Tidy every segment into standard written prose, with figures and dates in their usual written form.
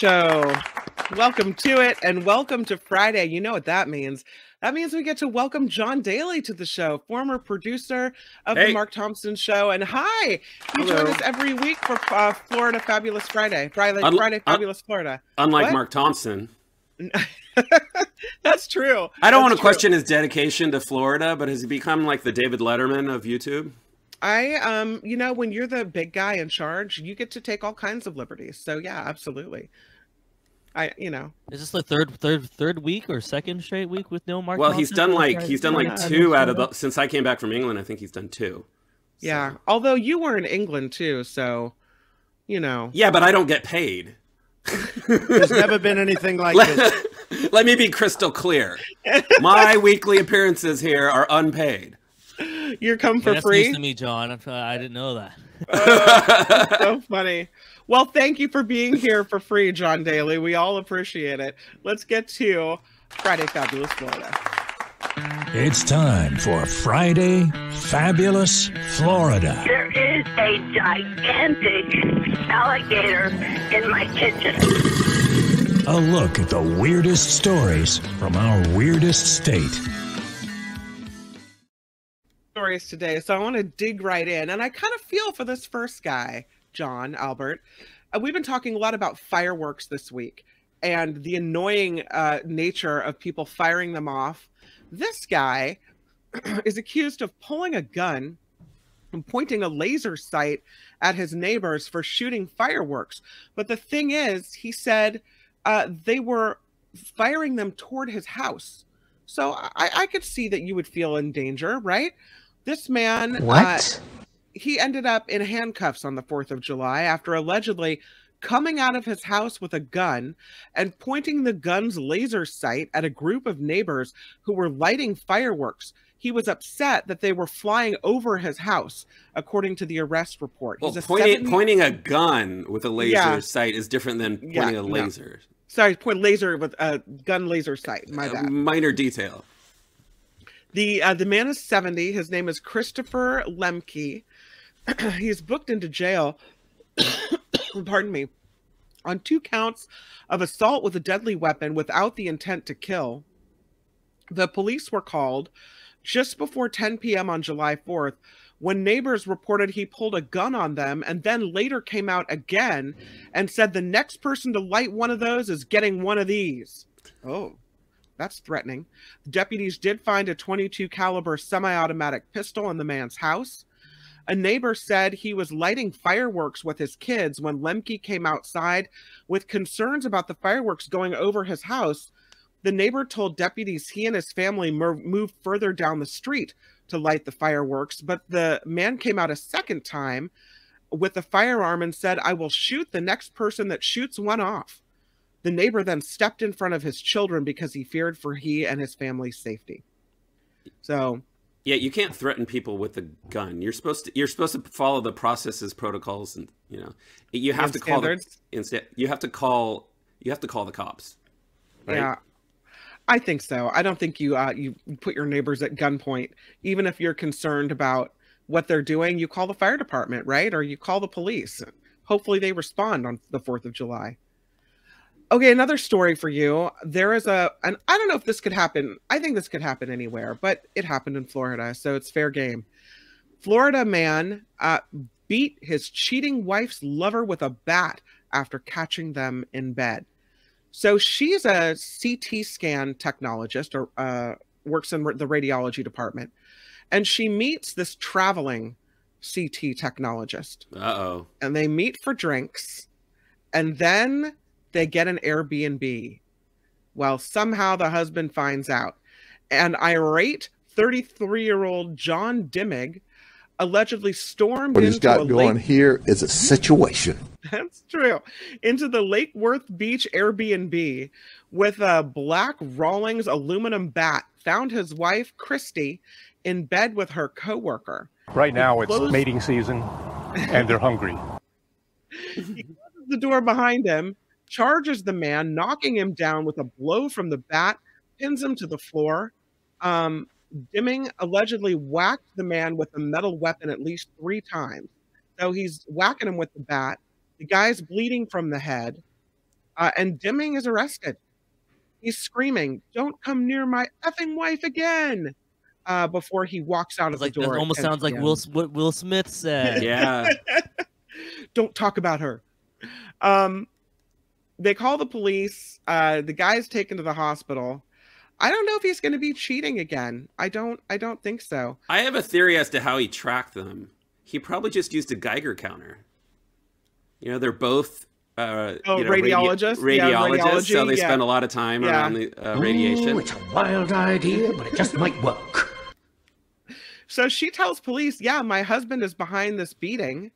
show. Welcome to it, and welcome to Friday. You know what that means. That means we get to welcome John Daly to the show, former producer of The Mark Thompson Show. And hi, you join us every week for Florida Fabulous Friday. Friday Fabulous Florida. Unlike Mark Thompson. That's true. I don't want to question his dedication to Florida, but has he become like the David Letterman of YouTube? You know, when you're the big guy in charge, you get to take all kinds of liberties. So yeah, absolutely. Is this the third week or second straight week with no Mark? Well, he's done like two out of the, since I came back from England. I think he's done two. So. Yeah, although you were in England too, so you know. Yeah, but I don't get paid. There's never been anything like this. Let me be crystal clear. My weekly appearances here are unpaid. You're come for that's free? News to me, John. I didn't know that. That's so funny. Well, thank you for being here for free, John Daly. We all appreciate it. Let's get to Friday Fabulous Florida. It's time for Friday Fabulous Florida. There is a gigantic alligator in my kitchen. A look at the weirdest stories from our weirdest state. Stories today, so I want to dig right in, and I kind of feel for this first guy, John Albert. We've been talking a lot about fireworks this week and the annoying nature of people firing them off. This guy is accused of pulling a gun and pointing a laser sight at his neighbors for shooting fireworks. But the thing is, he said they were firing them toward his house. So I could see that you would feel in danger, right? This man, he ended up in handcuffs on the 4th of July after allegedly coming out of his house with a gun and pointing the gun's laser sight at a group of neighbors who were lighting fireworks. He was upset that they were flying over his house, according to the arrest report. Well, pointing a gun with a laser sight is different than pointing a laser. No. Sorry, point laser with a gun laser sight. My bad. Minor detail. The man is 70. His name is Christopher Lemke. He's booked into jail, pardon me, on 2 counts of assault with a deadly weapon without the intent to kill. The police were called just before 10 p.m. on July 4th when neighbors reported he pulled a gun on them, and then later came out again and said the next person to light one of those is getting one of these. Oh. That's threatening. Deputies did find a .22 caliber semi-automatic pistol in the man's house. A neighbor said he was lighting fireworks with his kids when Lemke came outside with concerns about the fireworks going over his house. The neighbor told deputies he and his family moved further down the street to light the fireworks, but the man came out a second time with a firearm and said, "I will shoot the next person that shoots one off." The neighbor then stepped in front of his children because he feared for he and his family's safety. So, yeah, you can't threaten people with a gun. You're supposed to follow the processes, protocols, and you have to call you have to call the cops. Right? Yeah, I think so. I don't think you put your neighbors at gunpoint, even if you're concerned about what they're doing. You call the fire department, right? Or you call the police. Hopefully, they respond on the 4th of July. Okay, another story for you. There is and I don't know if this could happen. I think this could happen anywhere, but it happened in Florida, so it's fair game. Florida man beat his cheating wife's lover with a bat after catching them in bed. So she's a CT scan technologist, or works in the radiology department, and she meets this traveling CT technologist. Uh-oh. And they meet for drinks, and then they get an Airbnb. Well, somehow the husband finds out. And irate 33-year-old John Dimmig allegedly stormed what he's got going here is a situation. That's true. Into the Lake Worth Beach Airbnb with a black Rawlings aluminum bat. Found his wife, Christy, in bed with her coworker. Right now it's mating season and they're hungry. He closes the door behind him, charges the man, knocking him down with a blow from the bat, pins him to the floor. Dimming allegedly whacked the man with a metal weapon at least 3 times. So he's whacking him with the bat. The guy's bleeding from the head. And Dimming is arrested. He's screaming, "Don't come near my effing wife again!" Before he walks out of the door. That almost sounds like what Will Smith said. Yeah. Don't talk about her. They call the police. The guy's taken to the hospital. I don't know if he's going to be cheating again. I don't think so. I have a theory as to how he tracked them. He probably just used a Geiger counter. You know, they're both radiologists. Radiologists, so they spend a lot of time around the radiation. It's a wild idea, but it just might work. So she tells police, "Yeah, my husband is behind this beating.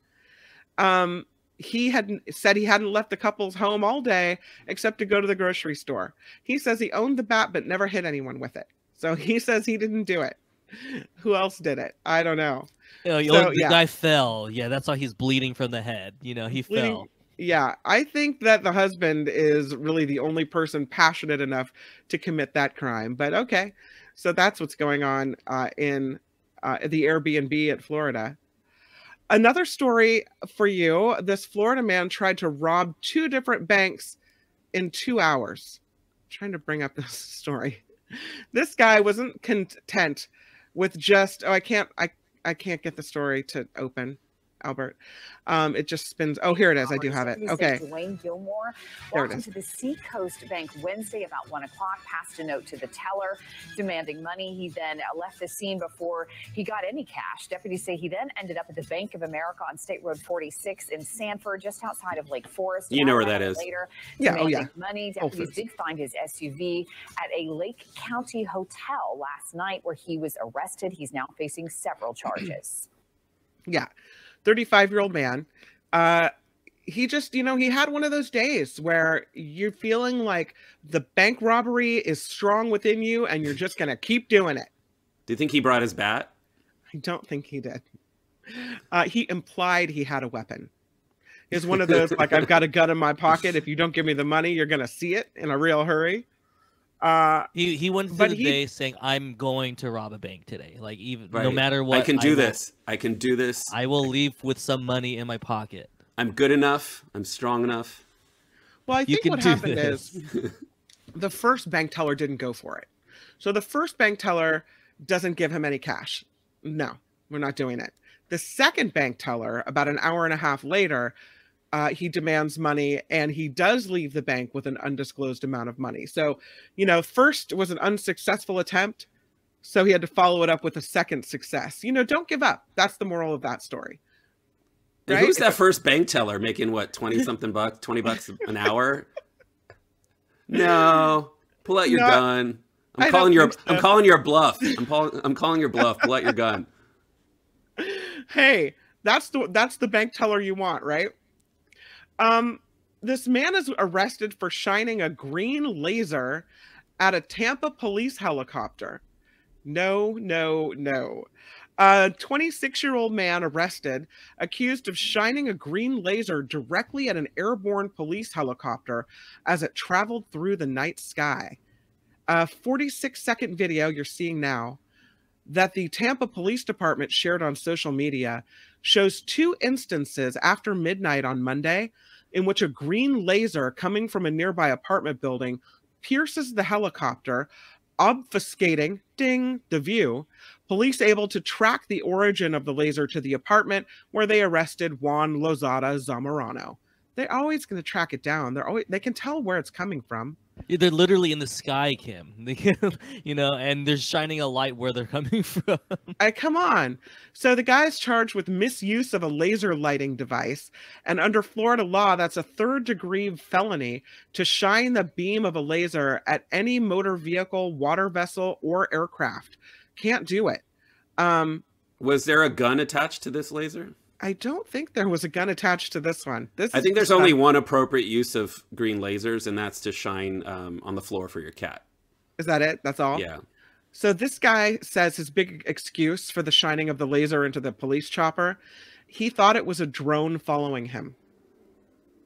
He had said he hadn't left the couple's home all day except to go to the grocery store. He says he owned the bat but never hit anyone with it. So he says he didn't do it. Who else did it? I don't know." The guy fell. Yeah, that's why he's bleeding from the head. You know, he fell. Yeah, I think that the husband is really the only person passionate enough to commit that crime. But okay, so that's what's going on in the Airbnb at Florida. Another story for you. This Florida man tried to rob 2 different banks in 2 hours. I'm trying to bring up this story. This guy wasn't content with just, I can't get the story to open, Albert. It just spins. Oh, here it is. I do have it. Okay. Dwayne Gilmore walked into the Seacoast Bank Wednesday about 1 o'clock, passed a note to the teller demanding money. He then left the scene before he got any cash. Deputies say he then ended up at the Bank of America on State Road 46 in Sanford, just outside of Lake Forest. You know where that is. Later, yeah. Money. Deputies did find his SUV at a Lake County hotel last night where he was arrested. He's now facing several charges. Yeah. 35-year-old man. He just, he had one of those days where you're feeling like the bank robbery is strong within you and you're just going to keep doing it. Do you think he brought his bat? I don't think he did. He implied he had a weapon. He's one of those, like, I've got a gun in my pocket. If you don't give me the money, you're going to see it in a real hurry. He went through the day saying, "I'm going to rob a bank today. Like, even no matter what, I can do this. I can do this. I will leave with some money in my pocket. I'm good enough. I'm strong enough." Well, I think what happened is the first bank teller didn't go for it. So the first bank teller doesn't give him any cash. No, we're not doing it. The second bank teller, about an hour and a half later, he demands money, and he does leave the bank with an undisclosed amount of money. So, first was an unsuccessful attempt, so he had to follow it up with a second success. Don't give up. That's the moral of that story. Right? Who's that first bank teller making what, 20-something bucks, $20 an hour? No, pull out your gun. I'm calling your bluff. I'm calling your bluff. Pull out your gun. Hey, that's the bank teller you want, right? This man is arrested for shining a green laser at a Tampa police helicopter. No. A 26-year-old man arrested, accused of shining a green laser directly at an airborne police helicopter as it traveled through the night sky. A 46-second video you're seeing now that the Tampa Police Department shared on social media shows 2 instances after midnight on Monday in which a green laser coming from a nearby apartment building pierces the helicopter, obfuscating, the view. Police able to track the origin of the laser to the apartment where they arrested Juan Lozada Zamorano. They're always going to track it down. They can tell where it's coming from. They're literally in the sky, Kim. And they're shining a light where they're coming from. Come on. So the guy's charged with misuse of a laser lighting device, and under Florida law, that's a 3rd-degree felony to shine the beam of a laser at any motor vehicle, water vessel, or aircraft. Can't do it. Was there a gun attached to this laser? I don't think there was a gun attached to this one. I think there's only one appropriate use of green lasers, and that's to shine on the floor for your cat. Is that it? That's all? Yeah. So this guy says his big excuse for the shining of the laser into the police chopper, he thought it was a drone following him.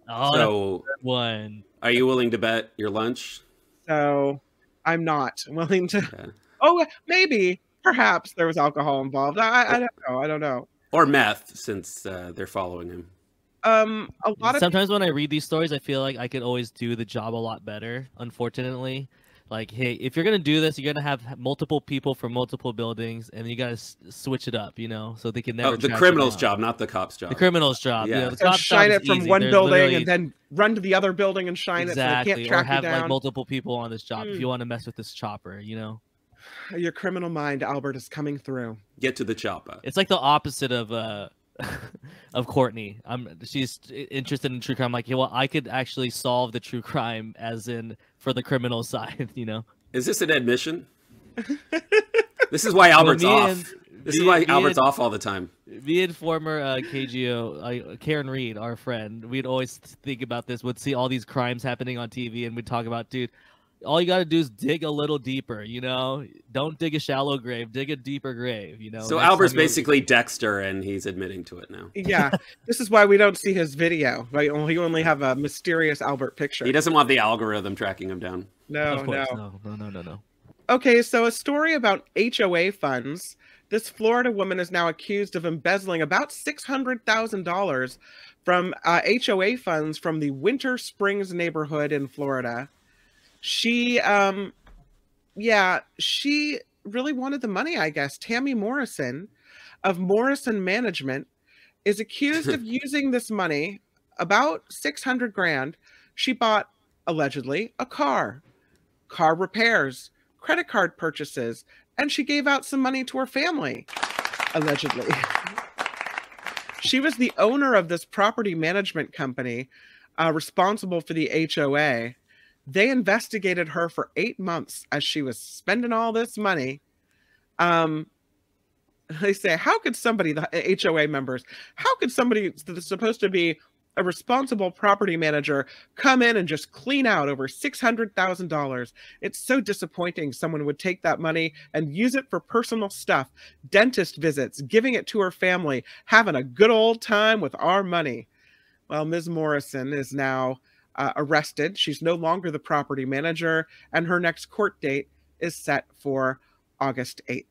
Oh, so one. Are you willing to bet your lunch? So I'm not willing to. Yeah. Oh, maybe. Perhaps there was alcohol involved. I don't know. Or meth, since they're following him. A lot of sometimes when I read these stories, I feel like I could always do the job a lot better. Unfortunately, like, hey, if you're gonna do this, you're gonna have multiple people from multiple buildings, and you gotta switch it up, so they can never. Oh, the criminal's job, not the cop's job. The criminal's job. Yeah, the cop's shine job it from easy. one There's building and then run to the other building and shine exactly, it so they can't track or have you down. like multiple people on this job if you want to mess with this chopper. Your criminal mind, Albert, is coming through. Get to the chopper. It's like the opposite of of Courtney. She's interested in true crime. Like, well, I could actually solve the true crime, as in for the criminal side. Is this an admission? This is why Albert's off. This is why Albert's off all the time. Me and former KGO, Karen Reed, our friend, we'd always think about this. We'd see all these crimes happening on TV, and we'd talk about, dude, all you got to do is dig a little deeper, Don't dig a shallow grave, dig a deeper grave, So Albert's basically Dexter, and he's admitting to it now. Yeah, this is why we don't see his video. Right? We only have a mysterious Albert picture. He doesn't want the algorithm tracking him down. No. Okay, so a story about HOA funds. This Florida woman is now accused of embezzling about $600,000 from HOA funds from the Winter Springs neighborhood in Florida. She really wanted the money, I guess. Tammy Morrison of Morrison Management is accused of using this money, about $600,000. She bought, allegedly, a car repairs, credit card purchases, and she gave out some money to her family, allegedly. She was the owner of this property management company responsible for the HOA. They investigated her for 8 months as she was spending all this money. They say, how could somebody, the HOA members, how could somebody that's supposed to be a responsible property manager come in and just clean out over $600,000? It's so disappointing someone would take that money and use it for personal stuff, dentist visits, giving it to her family, having a good old time with our money. Well, Ms. Morrison is now arrested. She's no longer the property manager, and her next court date is set for August 8th.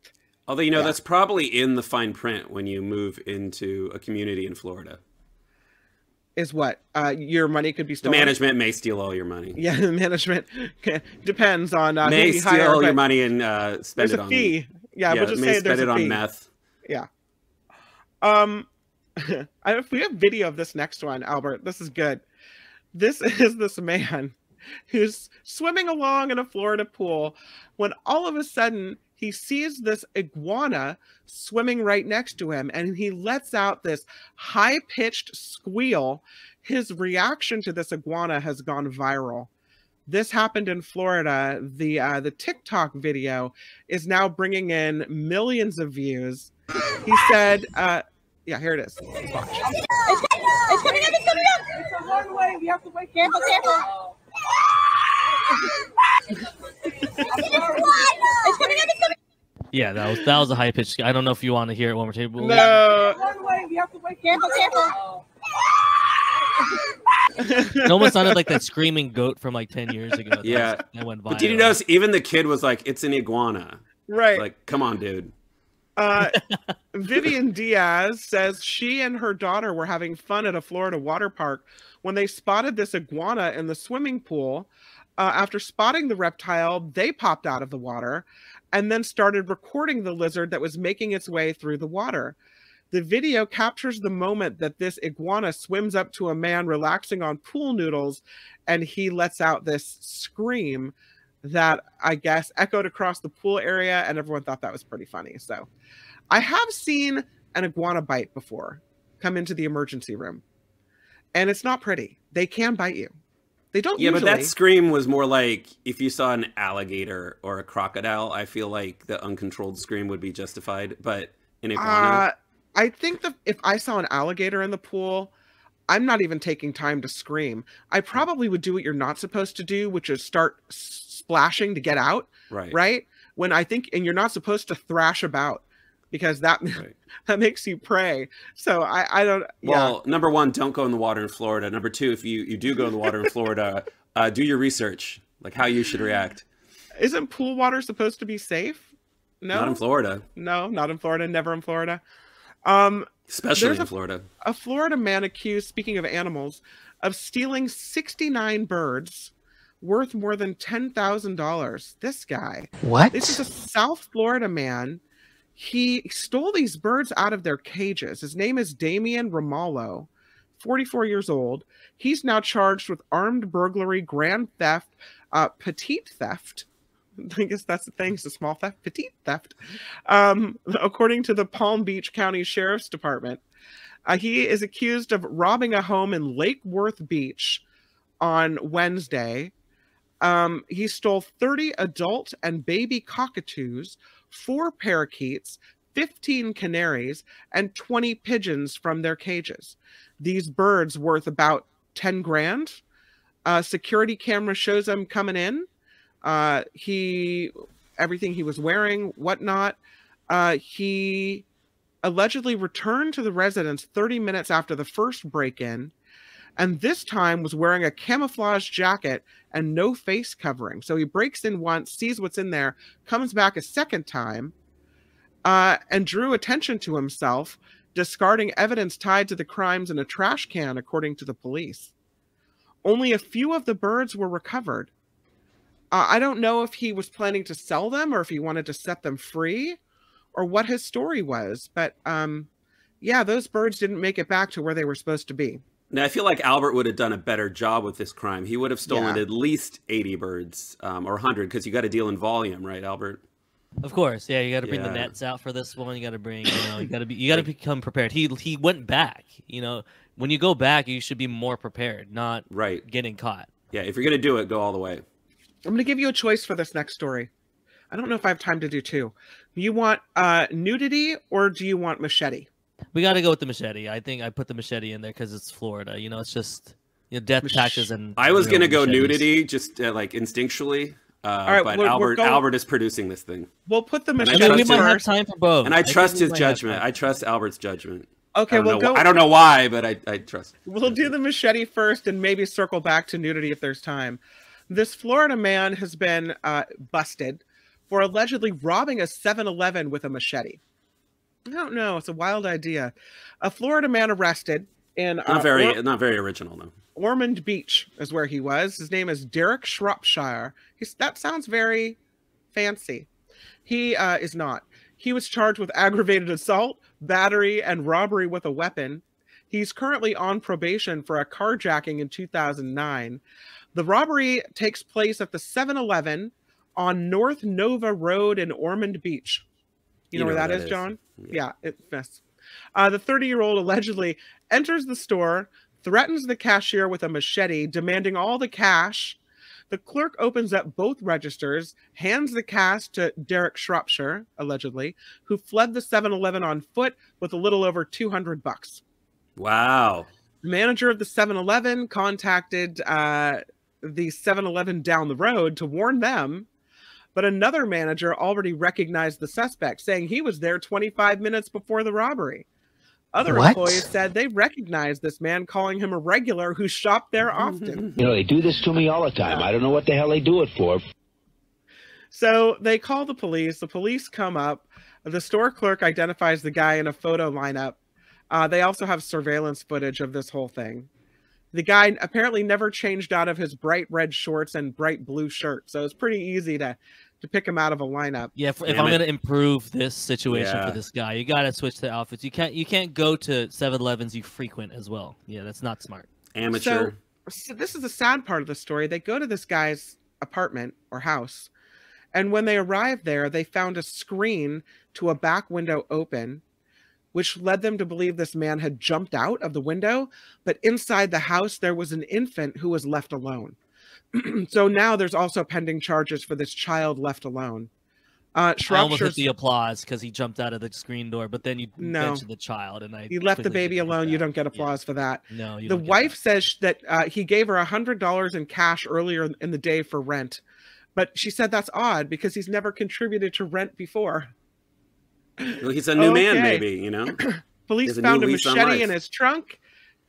Although, that's probably in the fine print when you move into a community in Florida. Is what? Your money could be stolen? The management may steal all your money. Yeah, the management depends on may who you steal hire, all your money and spend it on... There's a fee. Yeah, we'll just say there's a fee. Spend it on meth. Yeah. If we have video of this next one, Albert, this is good. This is this man who's swimming along in a Florida pool when all of a sudden he sees this iguana swimming right next to him, and he lets out this high-pitched squeal. His reaction to this iguana has gone viral. This happened in Florida. The TikTok video is now bringing in millions of views. He said, yeah, here it is. Let's watch. It's coming up, it's coming up! It's a long way, we have to wait. Careful, careful. It's coming up, it's coming. Yeah, that was a high pitch. I don't know if you want to hear it one more time. No. One way, we have to wait. Careful, careful. It almost sounded like that screaming goat from like 10 years ago. That went viral. But did you notice even the kid was like, it's an iguana. Right. Like, come on, dude. Vivian Diaz says she and her daughter were having fun at a Florida water park when they spotted this iguana in the swimming pool. After spotting the reptile, they popped out of the water and then started recording the lizard that was making its way through the water. The video captures the moment that this iguana swims up to a man relaxing on pool noodles, and he lets out this scream that I guess echoed across the pool area, and everyone thought that was pretty funny. So I have seen an iguana bite before come into the emergency room, and it's not pretty. They can bite you. They don't usually. But that scream was more like if you saw an alligator or a crocodile, I feel like the uncontrolled scream would be justified. But an iguana... I think that if I saw an alligator in the pool, I'm not even taking time to scream. I probably would do what you're not supposed to do, which is start splashing to get out. Right? When I think, and you're not supposed to thrash about, because that that makes you pray. So I don't. Well, number one, don't go in the water in Florida. Number two, if you do go in the water in Florida, do your research, like how you should react. Isn't pool water supposed to be safe? No, not in Florida. No, not in Florida. Never in Florida. Especially in Florida. A Florida man accused, speaking of animals, of stealing 69 birds worth more than $10,000. This guy. What? This is a South Florida man. He stole these birds out of their cages. His name is Damian Ramallo, 44 years old. He's now charged with armed burglary, grand theft, petite theft. I guess that's the thing. It's a small theft, petite theft. According to the Palm Beach County Sheriff's Department, he is accused of robbing a home in Lake Worth Beach on Wednesday. He stole 30 adult and baby cockatoos, 4 parakeets, 15 canaries, and 20 pigeons from their cages. These birds worth about 10 grand. Security camera shows him coming in. Everything he was wearing, whatnot. He allegedly returned to the residence 30 minutes after the first break-in, and this time was wearing a camouflage jacket and no face covering. So he breaks in once, sees what's in there, comes back a second time, and drew attention to himself, discarding evidence tied to the crimes in a trash can, according to the police. Only a few of the birds were recovered. I don't know if he was planning to sell them or if he wanted to set them free or what his story was. But yeah, those birds didn't make it back to where they were supposed to be. Now, I feel like Albert would have done a better job with this crime. He would have stolen at least 80 birds or 100 because you got to deal in volume, right, Albert? Of course, yeah. You got to bring the nets out for this one. You got to bring, you got to become prepared. He went back. When you go back, you should be more prepared, not getting caught. Yeah, if you're gonna do it, go all the way. I'm gonna give you a choice for this next story. I don't know if I have time to do two. You want nudity or do you want machete? We got to go with the machete. I think I put the machete in there because it's Florida. It's just death taxes and. I was gonna go nudity, just like instinctually. All right, but Albert is producing this thing. We'll put the machete. We might have time for both. And I trust his judgment. I trust Albert's judgment. Okay, I don't know why, but I trust. We'll do the machete first, and maybe circle back to nudity if there's time. This Florida man has been busted for allegedly robbing a 7-Eleven with a machete. I don't know. It's a wild idea. A Florida man arrested in not very original though. Ormond Beach is where he was. His name is Derek Shropshire. That sounds very fancy. He is not. He was charged with aggravated assault, battery, and robbery with a weapon. He's currently on probation for a carjacking in 2009. The robbery takes place at the 7-Eleven on North Nova Road in Ormond Beach. You know where that is, John? Yeah, yes. The 30-year-old allegedly enters the store, threatens the cashier with a machete, demanding all the cash. The clerk opens up both registers, hands the cash to Derek Shropshire, allegedly, who fled the 7-Eleven on foot with a little over $200. Wow. The manager of the 7-Eleven contacted the 7-Eleven down the road to warn them, but another manager already recognized the suspect, saying he was there 25 minutes before the robbery. Other employees said they recognized this man, calling him a regular who shopped there often. They do this to me all the time. I don't know what the hell they do it for. So they call the police. The police come up. The store clerk identifies the guy in a photo lineup. They also have surveillance footage of this whole thing. The guy apparently never changed out of his bright red shorts and bright blue shirt. So it's pretty easy to pick him out of a lineup. Yeah, if I'm going to improve this situation for this guy, you got to switch the outfits. You can't go to 7-Elevens you frequent as well. Yeah, that's not smart. Amateur. So this is the sad part of the story. They go to this guy's apartment or house, and when they arrived there, they found a screen to a back window open, which led them to believe this man had jumped out of the window, but inside the house there was an infant who was left alone. So now there's also pending charges for this child left alone. I almost hit the applause because he jumped out of the screen door, but then you mentioned the child, and you left the baby alone. You don't get applause for that. No, the wife says that he gave her $100 in cash earlier in the day for rent, but she said that's odd because he's never contributed to rent before. Well, he's a new man, maybe, Police found a machete in his trunk.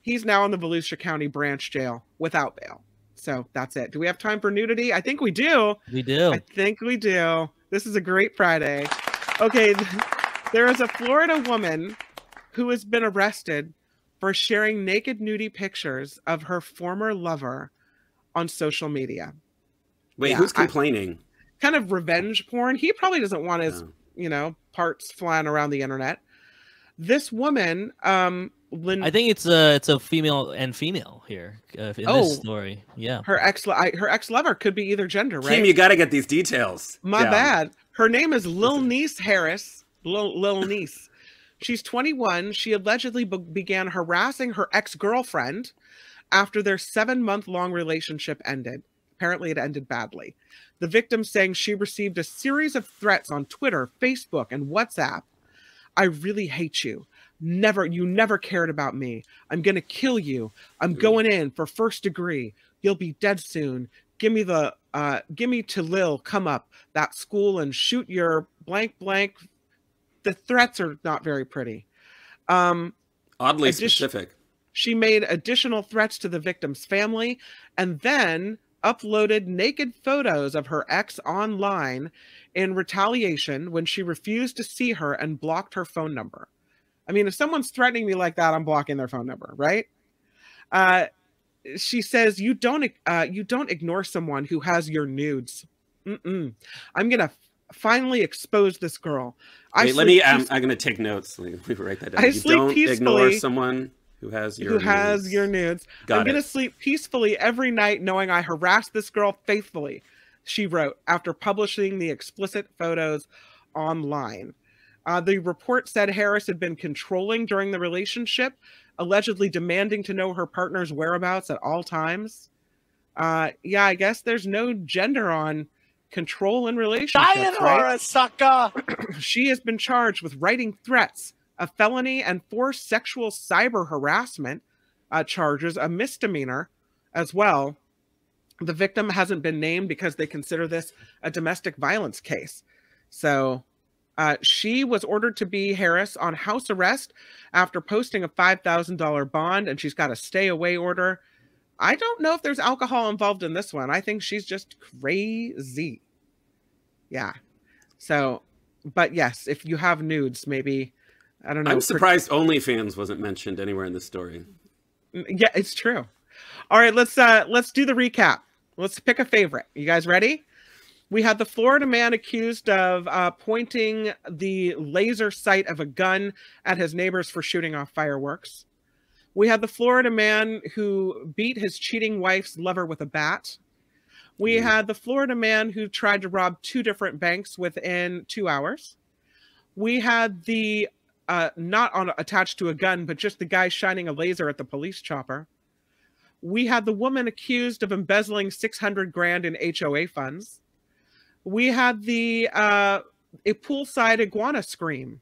He's now in the Volusia County Branch Jail without bail. So that's it. Do we have time for nudity? I think we do. We do. I think we do. This is a great Friday. Okay, there is a Florida woman who has been arrested for sharing naked nudie pictures of her former lover on social media. Wait, who's complaining? Kind of revenge porn. He probably doesn't want his, parts flying around the internet. This woman, I think it's a female and female here in this story. Yeah, her ex lover could be either gender, right? Kim, you got to get these details. My bad. Her name is Lil Niece Harris. Lil Niece. She's 21. She allegedly began harassing her ex-girlfriend after their 7-month-long relationship ended. Apparently, it ended badly. The victim saying she received a series of threats on Twitter, Facebook, and WhatsApp. I really hate you. You never cared about me. I'm going to kill you. I'm going in for 1st degree. You'll be dead soon. Give me to Lil, come up that school and shoot your blank blank. The threats are not very pretty. Oddly specific. She made additional threats to the victim's family and then uploaded naked photos of her ex online in retaliation when she refused to see her and blocked her phone number. I mean, if someone's threatening me like that, I'm blocking their phone number, right? She says, you don't ignore someone who has your nudes. I'm going to finally expose this girl. Wait, I'm going to take notes. Let me write that down. You don't ignore someone who has your nudes. I'm going to sleep peacefully every night knowing I harassed this girl faithfully, she wrote after publishing the explicit photos online. The report said Harris had been controlling during the relationship, allegedly demanding to know her partner's whereabouts at all times. I guess there's no gender on control in relationships, right? Sucker! She has been charged with writing threats, a felony, and 4 sexual cyber harassment charges, a misdemeanor as well. The victim hasn't been named because they consider this a domestic violence case. So she was ordered to be Harris on house arrest after posting a $5,000 bond, and she's got a stay away order. I don't know if there's alcohol involved in this one. I think she's just crazy. Yeah. So, but yes, if you have nudes, maybe, I don't know. I'm surprised OnlyFans wasn't mentioned anywhere in this story. Yeah, it's true. All right, let's do the recap. Let's pick a favorite. You guys ready? We had the Florida man accused of pointing the laser sight of a gun at his neighbors for shooting off fireworks. We had the Florida man who beat his cheating wife's lover with a bat. We had the Florida man who tried to rob 2 different banks within 2 hours. We had the attached to a gun, but just the guy shining a laser at the police chopper. We had the woman accused of embezzling $600,000 in HOA funds. We had a poolside iguana scream.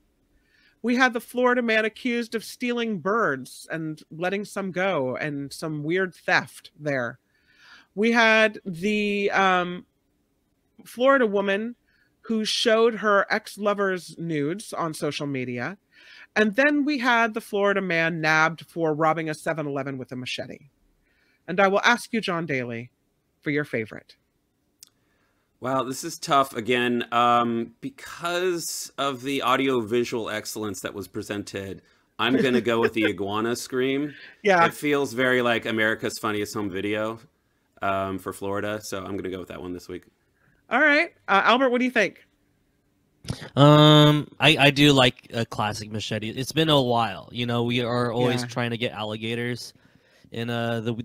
We had the Florida man accused of stealing birds and letting some go, and some weird theft there. We had the Florida woman who showed her ex-lover's nudes on social media. And then we had the Florida man nabbed for robbing a 7-Eleven with a machete. And I will ask you, John Daly, for your favorite. Wow, this is tough again. Because of the audio-visual excellence that was presented, I'm going to go with the iguana scream. Yeah. It feels very like America's Funniest Home Video for Florida, so I'm going to go with that one this week. All right. Albert, what do you think? I do like a classic machete. It's been a while. You know, we are always trying to get alligators in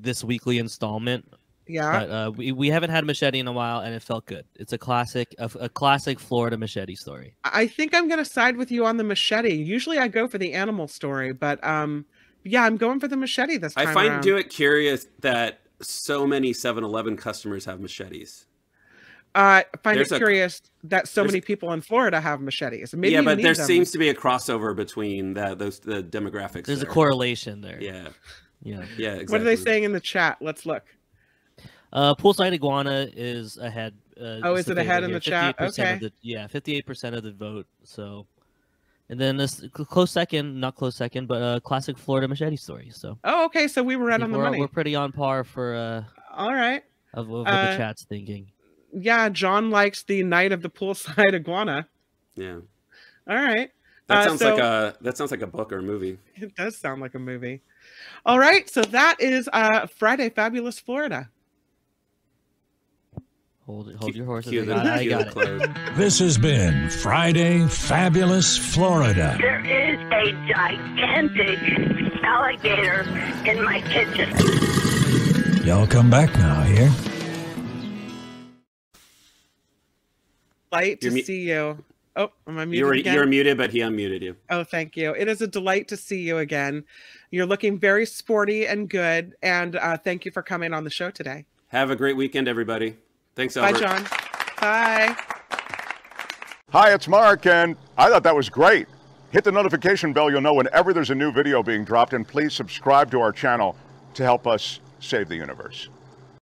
this weekly installment. Yeah. But we haven't had a machete in a while, and it felt good. It's a classic Florida machete story. I think I'm going to side with you on the machete. Usually I go for the animal story, but yeah, I'm going for the machete this time around. Do it curious that so many 7-Eleven customers have machetes. I find it curious that so many people in Florida have machetes. Maybe yeah, but there seems to be a crossover between the demographics. There's a correlation there. Yeah. Exactly. What are they saying in the chat? Let's look. Poolside iguana is ahead. Is it ahead in the chat? Okay. 58% of the vote. So, and then this close second, not close second, but classic Florida machete story. So. Oh, okay. So we were right on the money. We're pretty on par for. All right. Of what the chat's thinking. Yeah, John likes the night of the poolside iguana. Yeah. All right. That sounds like a book or a movie. It does sound like a movie. All right, so that is Friday Fabulous Florida. Hold your horses. I got it. This has been Friday Fabulous Florida. There is a gigantic alligator in my kitchen. Y'all come back now here. Delight to see you. Oh, am I muted again? You're muted, but he unmuted you. Oh, thank you. It is a delight to see you again. You're looking very sporty and good, and thank you for coming on the show today. Have a great weekend, everybody. Thanks, Albert. Bye, John. Bye. Hi, it's Mark, and I thought that was great. Hit the notification bell. You'll know whenever there's a new video being dropped, and please subscribe to our channel to help us save the universe.